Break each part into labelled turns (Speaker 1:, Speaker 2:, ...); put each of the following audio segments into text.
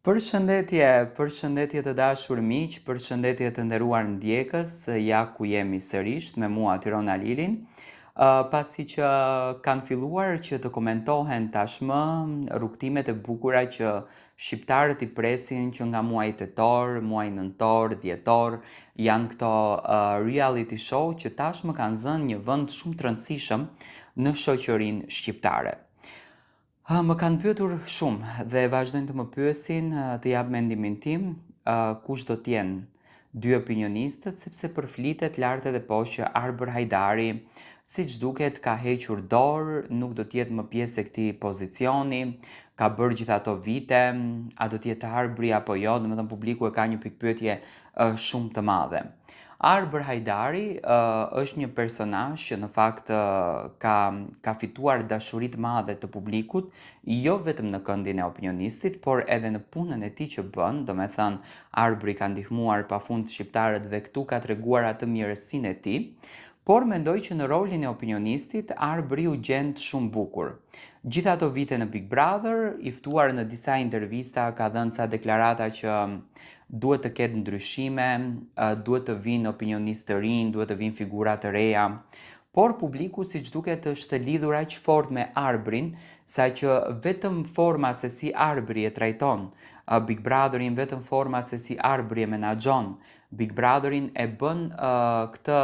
Speaker 1: Përshëndetje të dashur miq, përshëndetje të nderuar ndjekës, ja ku jemi sërish me mua Tirona Lilin. Pasi që kanë filluar që të komentohen tashmë rrugtimet e bukura që shqiptarët i presin që nga muaji tetor, muaji nëntor, dhjetor, janë këto reality show që tashmë kanë zënë një vend shumë të rëndësishëm në shoqërinë shqiptare. Më kanë pyetur shumë dhe vazhdojnë të më pyesin të jap mendimin tim kush do t'jenë dy opinionistët, sepse përflitet lart edhe poshtë që Arber Hajdari, siç duket, ka hequr dorë, nuk do t'jetë më pjesë e këtij pozicioni, ka bërë gjithë ato vite, a do t'jetë Arbri apo jo, domethënë publiku e ka një pikpyetje shumë të madhe. Arber Hajdari është një personazh që në fakt ka fituar dashuri të madhe të publikut, jo vetëm në këndin e opinionistit, por edhe në punën e tij që bën, domethënë Arbri ka ndihmuar pafund shqiptarët dhe këtu ka treguar atë mirësinë e tij, por mendoj që në rolin e opinionistit Arbri u gjend shumë bukur. Gjithë ato vite në Big Brother, i ftuar në disa intervista, ka dhënë ca deklarata që duhet të ketë ndryshime, duhet të vinë opinionistë të rinj, duhet të vinë figura të reja, por publiku siç duket është lidhur aq fort me Arbrin, saqë vetëm forma se si Arbri e trajton Big Brotherin, vetëm forma se si Arbri e menaxhon Big Brotherin e bën këtë,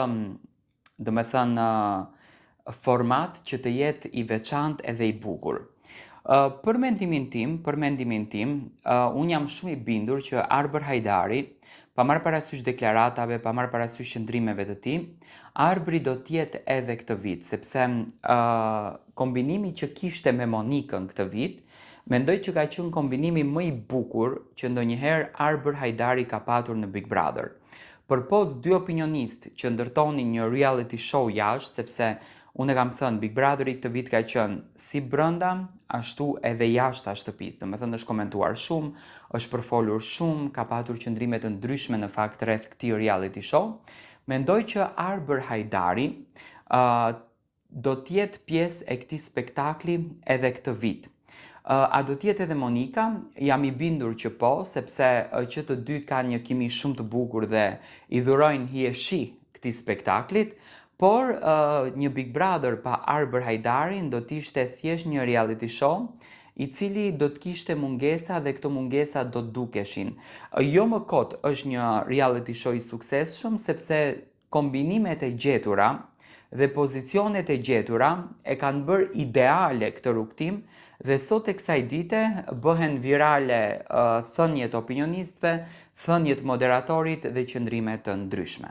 Speaker 1: domethënë, format që të jetë i veçantë edhe i bukur. Për mendimin tim, unë jam shumë i bindur që Arber Hajdari, pa marrë parasysh deklaratave, pa marrë parasysh qëndrimeve të tij, Arbri do t'jetë edhe këtë vit, sepse kombinimi që kishte me Monikën këtë vit, mendoj që ka qenë kombinimi më i bukur që ndonjëherë Arber Hajdari ka patur në Big Brother. Përpos dy opinionistë që ndërtonin një reality show jashtë, sepse unë e kam thënë, Big Brotheri këtë vit ka qenë si brenda, ashtu edhe jashta shtëpisë. Domethënë është komentuar shumë, është përfolur shumë, ka patur qëndrime të ndryshme në fakt rreth këtij reality show. Mendoj që Arber Hajdari do t'jetë pjesë e këtij spektakli edhe këtë vit. A do t'jetë edhe Monika? Jam i bindur që po, sepse që të dy kanë një kimi shumë të bukur dhe i dhurojnë hi e shi këtij spektaklit, por një Big Brother pa Arber Hajdarin do t'ishte thjesht një reality show i cili do t'kishte mungesa dhe këto mungesa do t'dukeshin. Jo më kot është një reality show i suksesshëm sepse kombinimet e gjetura dhe pozicionet e gjetura e kanë bërë ideale këtë rrugtim dhe sot e kësaj dite bëhen virale thënjet opinionistëve, thënjet moderatorit dhe qëndrimet të ndryshme.